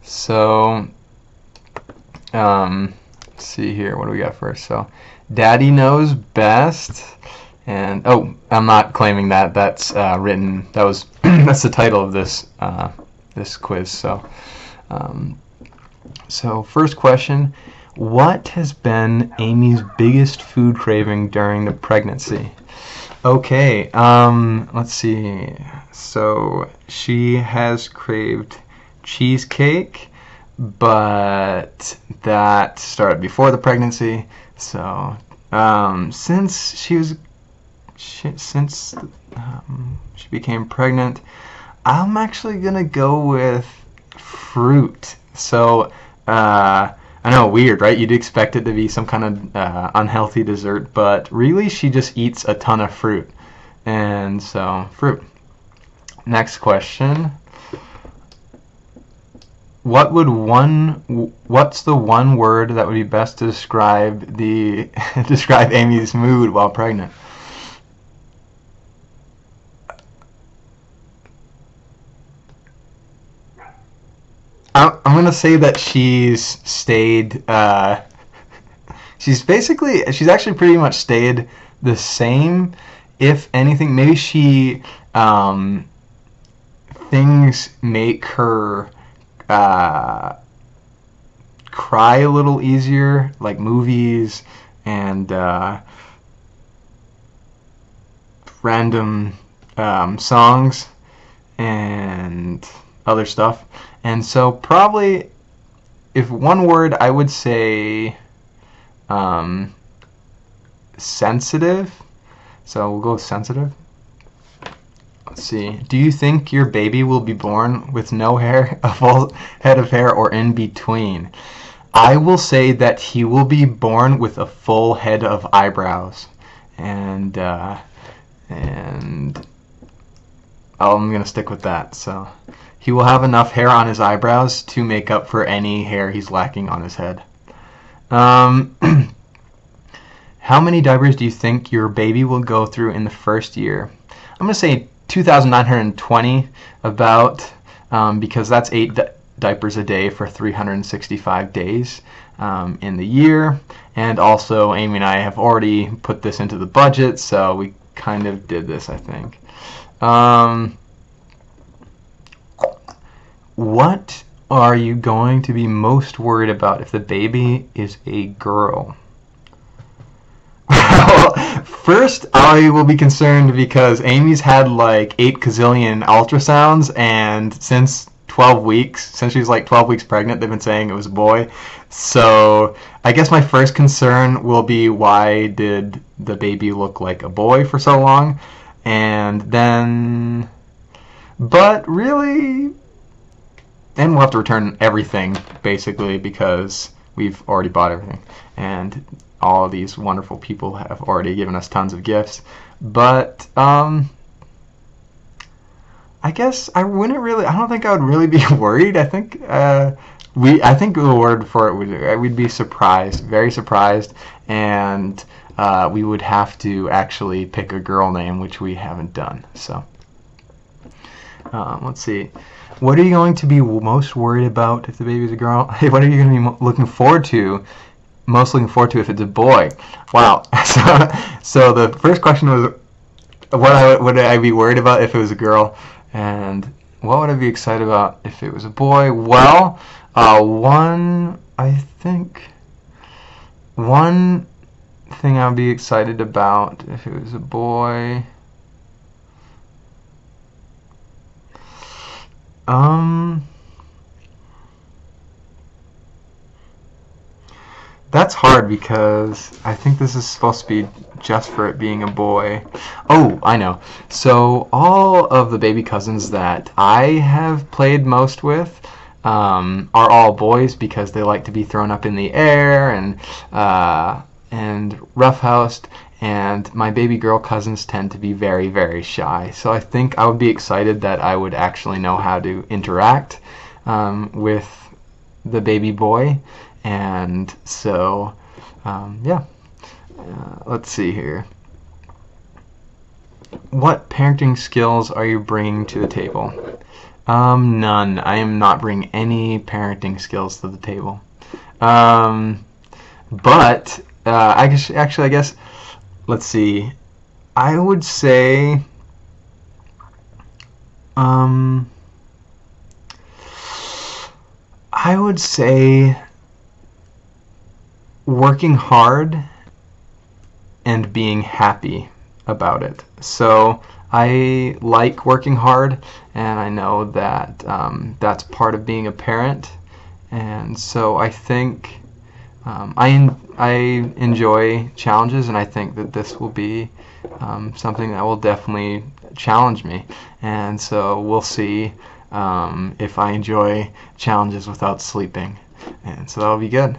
So, let's see here. What do we got first? So, Daddy knows best. And oh, I'm not claiming that. That's written. That was that's the title of this quiz. So first question: what has been Amy's biggest food craving during the pregnancy? Okay. Let's see. So she has craved cheesecake, but that started before the pregnancy. So since she became pregnant, I'm actually gonna go with fruit. So I know, weird, right? You'd expect it to be some kind of unhealthy dessert, but really she just eats a ton of fruit. And so fruit. Next question. What's the one word that would be best to describe describe Amy's mood while pregnant? I'm gonna say that she's actually pretty much stayed the same. If anything, maybe things make her cry a little easier, like movies and random songs and other stuff. And so probably, if one word, I would say sensitive. So we'll go with sensitive. Let's see. Do you think your baby will be born with no hair, a full head of hair, or in between? I will say that he will be born with a full head of eyebrows. And I'm going to stick with that. So he will have enough hair on his eyebrows to make up for any hair he's lacking on his head. How many diapers do you think your baby will go through in the first year? I'm going to say 2,920 about, because that's 8 diapers a day for 365 days in the year. And also, Amy and I have already put this into the budget, so we kind of did this, I think. What are you going to be most worried about if the baby is a girl? First, I will be concerned because Amy's had like 8 gazillion ultrasounds, and since she's like 12 weeks pregnant, they've been saying it was a boy. So I guess my first concern will be, why did the baby look like a boy for so long? And then, but really, then we'll have to return everything basically, because we've already bought everything, and all of these wonderful people have already given us tons of gifts. But I guess I don't think I would really be worried. I think the word for it we'd be surprised, very surprised, and we would have to actually pick a girl name, which we haven't done. So let's see. What are you going to be most worried about if the baby's a girl? Hey, what are you going to be most looking forward to if it's a boy? Wow. So the first question was, what would I be worried about if it was a girl, and what would I be excited about if it was a boy? Well, one thing I would be excited about if it was a boy, that's hard because I think this is supposed to be just for it being a boy. Oh, I know. So all of the baby cousins that I have played most with are all boys, because they like to be thrown up in the air and roughhoused. And my baby girl cousins tend to be very, very shy. So I think I would be excited that I would actually know how to interact with the baby boy. And so, yeah. Let's see here. What parenting skills are you bringing to the table? None. I am not bringing any parenting skills to the table. Um, but I guess let's see. I would say um, I would say working hard and being happy about it. So I like working hard, and I know that that's part of being a parent. And so I think I enjoy challenges, and I think that this will be something that will definitely challenge me. And so we'll see if I enjoy challenges without sleeping. And so that'll be good.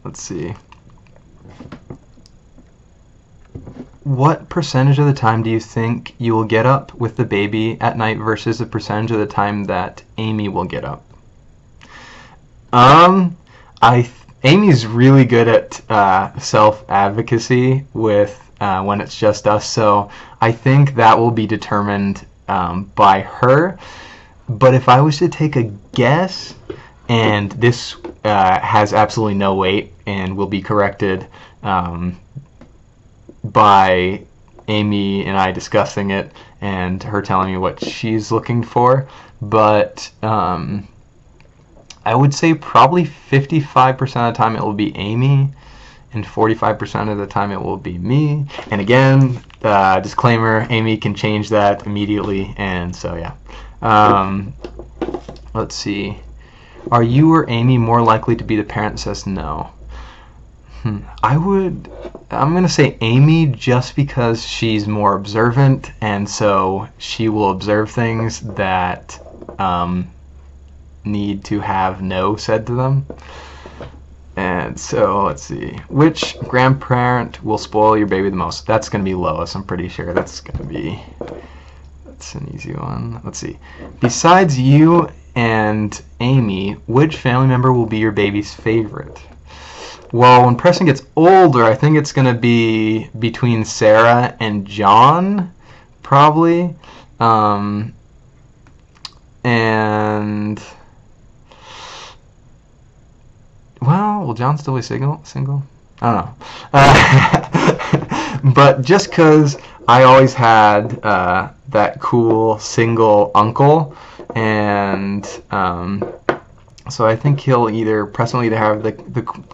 Let's see. What percentage of the time do you think you will get up with the baby at night versus the percentage of the time that Amy will get up? Um, Amy's really good at self-advocacy with when it's just us, so I think that will be determined by her. But if I was to take a guess, and this has absolutely no weight and will be corrected by Amy and I discussing it and her telling me what she's looking for, but I would say probably 55% of the time it will be Amy and 45% of the time it will be me. And again, disclaimer, Amy can change that immediately, and so yeah. Let's see. Are you or Amy more likely to be the parent that says no? I'm going to say Amy just because she's more observant, and so she will observe things that need to have no said to them. And so let's see. Which grandparent will spoil your baby the most? That's going to be Lois, I'm pretty sure. That's an easy one. Let's see. Besides you and Amy, which family member will be your baby's favorite? Well, when Preston gets older, I think it's going to be between Sarah and John, probably. And well, will John still be single? I don't know. But just because I always had that cool single uncle, and so I think Preston will either have the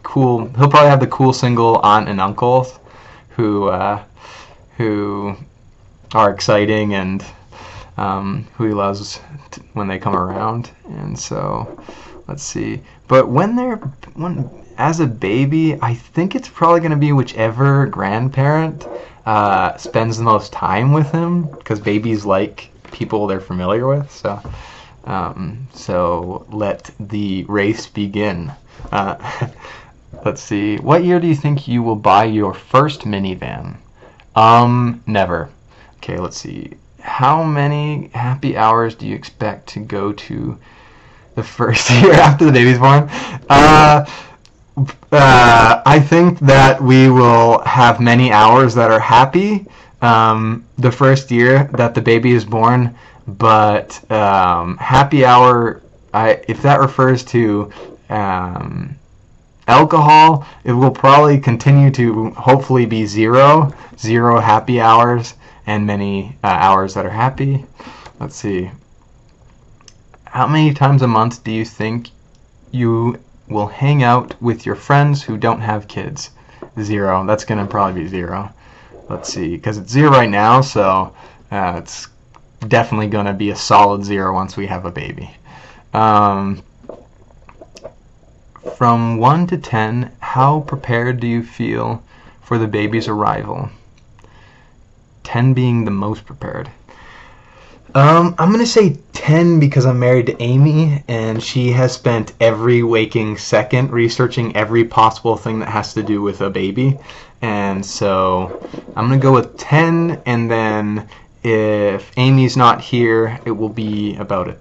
cool, he'll probably have the cool single aunt and uncles who are exciting and who he loves when they come around. And so let's see. But as a baby, I think it's probably going to be whichever grandparent spends the most time with him, because babies like people they're familiar with. So let the race begin. Let's see. What year do you think you will buy your first minivan? Never. Okay, let's see. How many happy hours do you expect to go to the first year after the baby's born? I think that we will have many hours that are happy the first year that the baby is born, but happy hour, if that refers to alcohol, it will probably continue to hopefully be zero happy hours and many hours that are happy. Let's see. How many times a month do you think you will hang out with your friends who don't have kids? 0. That's going to probably be 0. Let's see, because it's 0 right now, so it's definitely going to be a solid 0 once we have a baby. From 1 to 10, how prepared do you feel for the baby's arrival? 10 being the most prepared. I'm going to say 10 because I'm married to Amy, and she has spent every waking second researching every possible thing that has to do with a baby. And so I'm going to go with 10, and then if Amy's not here, it will be about a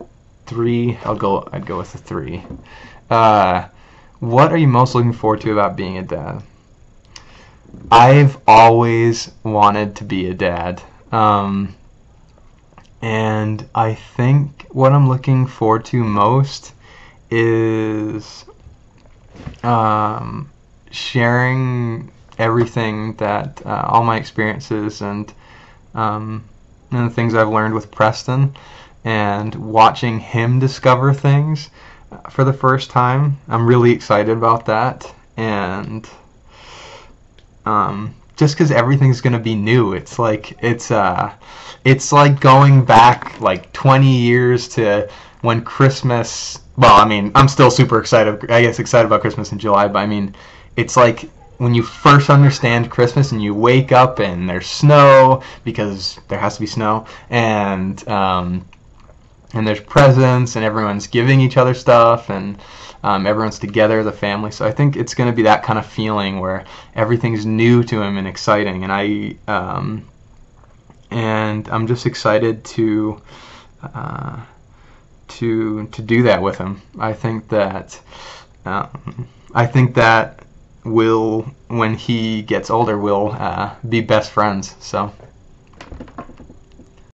3. I'd go with a 3. What are you most looking forward to about being a dad? I've always wanted to be a dad. And I think what I'm looking forward to most is sharing everything that all my experiences and the things I've learned with Preston, and watching him discover things for the first time. I'm really excited about that, and just because everything's gonna be new. It's like going back like 20 years to when Christmas. Well, I mean, I'm still super excited. I guess excited about Christmas in July, but I mean, it's like when you first understand Christmas and you wake up and there's snow because there has to be snow, and there's presents and everyone's giving each other stuff, and everyone's together, the family. So I think it's going to be that kind of feeling where everything's new to him and exciting, and I'm just excited to do that with him. I think that will, when he gets older, we'll be best friends. So.